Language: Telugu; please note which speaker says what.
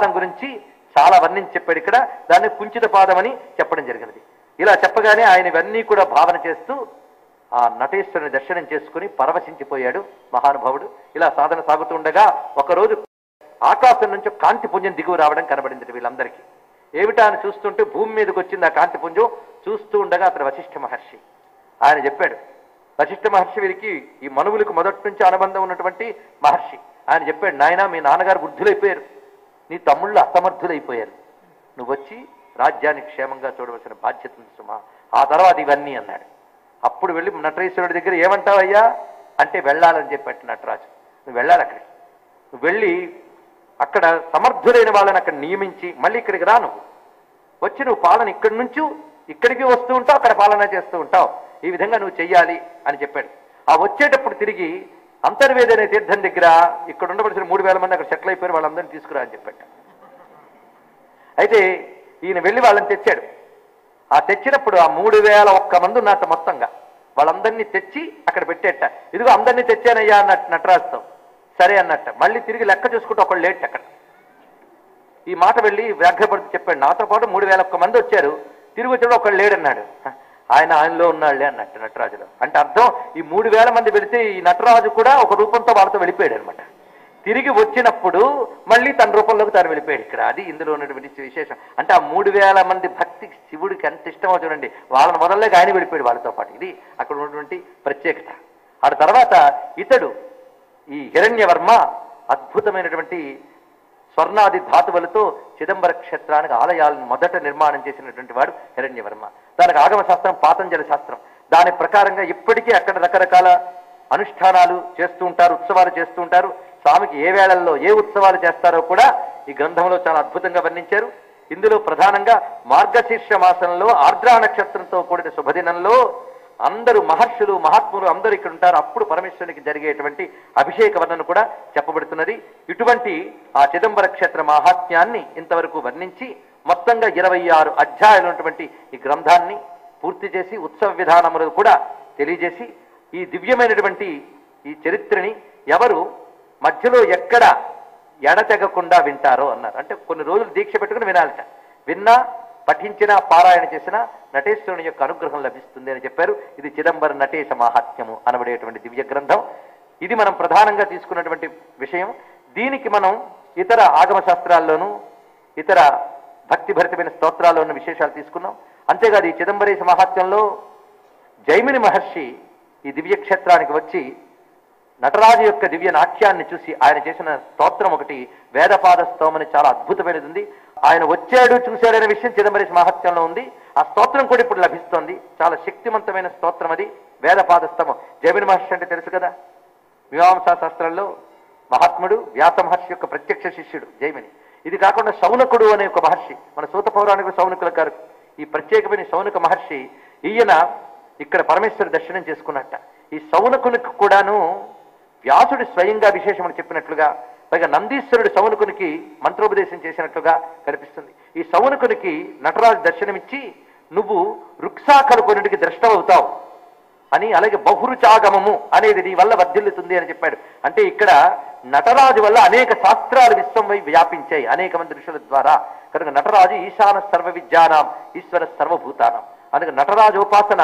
Speaker 1: పాదం గురించి చాలా వర్ణించి చెప్పాడు. ఇక్కడ దాన్ని కుంచిత పాదం అని చెప్పడం జరిగినది. ఇలా చెప్పగానే ఆయన ఇవన్నీ కూడా భావన చేస్తూ ఆ నటేశ్వరుని దర్శనం చేసుకుని పరవశించిపోయాడు మహానుభావుడు. ఇలా సాధన సాగుతూ ఉండగా ఒకరోజు ఆకాశం నుంచి కాంతిపుంజం దిగువ రావడం కనబడింది వీళ్ళందరికీ. ఏమిటా అని చూస్తుంటే భూమి మీదకి వచ్చింది ఆ కాంతిపుంజం. చూస్తూ ఉండగా అతను వశిష్ఠ మహర్షి. ఆయన చెప్పాడు, వశిష్ఠ మహర్షి వీరికి ఈ మనువులకు మొదటి నుంచి అనుబంధం ఉన్నటువంటి మహర్షి. ఆయన చెప్పాడు, నాయన మీ నాన్నగారు వృద్ధులైపోయారు, నీ తమ్ముళ్ళు అసమర్థులైపోయారు, నువ్వు వచ్చి రాజ్యాన్ని క్షేమంగా చూడవలసిన బాధ్యత ఉంది సుమా. ఆ తర్వాత ఇవన్నీ అన్నాడు. అప్పుడు వెళ్ళి నటేశ్వరుడి దగ్గర ఏమంటావయ్యా అంటే వెళ్ళాలని చెప్పాడు నటరాజు. నువ్వు వెళ్ళాలి అక్కడికి, నువ్వు వెళ్ళి అక్కడ సమర్థులైన వాళ్ళని అక్కడ నియమించి మళ్ళీ ఇక్కడికి రా, నువ్వు వచ్చి నువ్వు పాలన ఇక్కడి నుంచి ఇక్కడికి వస్తూ ఉంటావు, అక్కడ పాలన చేస్తూ ఉంటావు, ఈ విధంగా నువ్వు చెయ్యాలి అని చెప్పాడు. ఆ వచ్చేటప్పుడు తిరిగి అంతర్వేది అనే తీర్థం దగ్గర ఇక్కడ ఉండవలసిన 3000 మంది అక్కడ సెటిల్ అయిపోయారు, వాళ్ళందరినీ తీసుకురా అని చెప్పాడు. అయితే ఈయన వెళ్ళి వాళ్ళని తెచ్చాడు. ఆ తెచ్చినప్పుడు ఆ 3001 మంది ఉన్నట్టు మొత్తంగా వాళ్ళందరినీ తెచ్చి అక్కడ పెట్టేట. ఇదిగో అందరినీ తెచ్చానయ్యా అన్నట్టు నటరాజుతో. సరే అన్నట్ట. మళ్ళీ తిరిగి లెక్క చూసుకుంటూ ఒకళ్ళు లేట్ అక్కడ. ఈ మాట వెళ్ళి వ్యాఘ్రపడుతూ చెప్పాడు, నాతో పాటు 3001 మంది వచ్చారు, తిరిగి వచ్చాడు ఒకళ్ళు లేడన్నాడు. ఆయనలో ఉన్నాళ్లే అన్నట్టు నటరాజులో. అంటే అర్థం ఈ 3000 మంది వెళితే ఈ నటరాజు కూడా ఒక రూపంతో వాళ్ళతో వెళ్ళిపోయాడు అనమాట. తిరిగి వచ్చినప్పుడు మళ్ళీ తన రూపంలోకి తాను వెళ్ళిపోయాడు. ఇక్కడ అది ఇందులో ఉన్నటువంటి విశేషం. అంటే ఆ 3000 మంది భక్తి శివుడికి ఎంత ఇష్టమో చూడండి, వాళ్ళని మొదలలేక ఆయన వెళ్ళిపోయాడు వాళ్ళతో పాటు. ఇది అక్కడ ఉన్నటువంటి ప్రత్యేకత. ఆ తర్వాత ఇతడు ఈ హిరణ్యవర్మ అద్భుతమైనటువంటి స్వర్ణాది ధాతువులతో చిదంబర క్షేత్రానికి ఆలయాలను మొదట నిర్మాణం చేసినటువంటి వాడు హిరణ్యవర్మ. దానికి ఆగమ శాస్త్రం పాతంజలి శాస్త్రం. దాని ప్రకారంగా ఇప్పటికీ అక్కడ రకరకాల అనుష్ఠానాలు చేస్తూ ఉంటారు, ఉత్సవాలు చేస్తూ ఉంటారు. స్వామికి ఏ వేళల్లో ఏ ఉత్సవాలు చేస్తారో కూడా ఈ గ్రంథంలో చాలా అద్భుతంగా వర్ణించారు. ఇందులో ప్రధానంగా మార్గశీర్ష మాసంలో ఆర్ద్రా నక్షత్రంతో కూడిన శుభదినంలో అందరూ మహర్షులు మహాత్ములు అందరూ ఇక్కడ ఉంటారు. అప్పుడు పరమేశ్వరునికి జరిగేటువంటి అభిషేక వర్ణన కూడా చెప్పబడుతున్నది. ఇటువంటి ఆ చిదంబర క్షేత్ర మహాత్మ్యాన్ని ఇంతవరకు వర్ణించి మొత్తంగా 26 అధ్యాయాలు ఉన్నటువంటి ఈ గ్రంథాన్ని పూర్తి చేసి ఉత్సవ విధానములు కూడా తెలియజేసి ఈ దివ్యమైనటువంటి ఈ చరిత్రని ఎవరు మధ్యలో ఎక్కడ ఎడతెగకుండా వింటారో అన్నారు. అంటే కొన్ని రోజులు దీక్ష పెట్టుకుని వినాలట. విన్నా పఠించినా పారాయణ చేసినా నటేశ్వరుని యొక్క అనుగ్రహం లభిస్తుంది అని చెప్పారు. ఇది చిదంబర నటేశ మహాత్మ్యము అనబడేటువంటి దివ్య గ్రంథం. ఇది మనం ప్రధానంగా తీసుకున్నటువంటి విషయం. దీనికి మనం ఇతర ఆగమ శాస్త్రాల్లోనూ ఇతర భక్తిభరితమైన స్తోత్రాల్లో ఉన్న విశేషాలు తీసుకున్నాం. అంతేకాదు ఈ చిదంబరేశ మహాత్మ్యంలో జైమిని మహర్షి ఈ దివ్యక్షేత్రానికి వచ్చి నటరాజు యొక్క దివ్య నాట్యాన్ని చూసి ఆయన చేసిన స్తోత్రం ఒకటి వేదపాద స్తోమని చాలా అద్భుతమైనది ఉంది. ఆయన వచ్చాడు చూశాడనే విషయం చిదంబరేశ మహాత్మ్యంలో ఉంది. ఆ స్తోత్రం కూడా ఇప్పుడు లభిస్తోంది. చాలా శక్తివంతమైన స్తోత్రం అది వేదపాద స్తవం. జైమిని మహర్షి అంటే తెలుసు కదా, మీమాంసా శాస్త్రంలో మహాత్ముడు, వ్యాస మహర్షి యొక్క ప్రత్యక్ష శిష్యుడు జైమిని. ఇది కాకుండా శౌనకుడు అనే ఒక మహర్షి, మన సూత పౌరాణికుడు శౌనకుల గారు, ఈ ప్రత్యేకమైన శౌనక మహర్షి ఈయన ఇక్కడ పరమేశ్వర దర్శనం చేసుకున్నట్ట. ఈ శౌనకునికి కూడాను వ్యాసుడు స్వయంగా విశేషమని చెప్పినట్లుగా, పైగా నందీశ్వరుడు శౌనకునికి మంత్రోపదేశం చేసినట్లుగా కనిపిస్తుంది. ఈ శౌనకునికి నటరాజు దర్శనమిచ్చి నువ్వు రుక్సాకలు కొన్నిటికి ద్రష్టమవుతావు అని, అలాగే బహురుచాగమము అనేది నీ వల్ల వర్ధిల్లుతుంది అని చెప్పాడు. అంటే ఇక్కడ నటరాజు వల్ల అనేక శాస్త్రాలు విశ్వం వ్యాపించాయి అనేక మంది ఋషుల ద్వారా. కనుక నటరాజు ఈశాన సర్వ విద్యానాం ఈశ్వర సర్వభూతానం. అందుకే నటరాజు ఉపాసన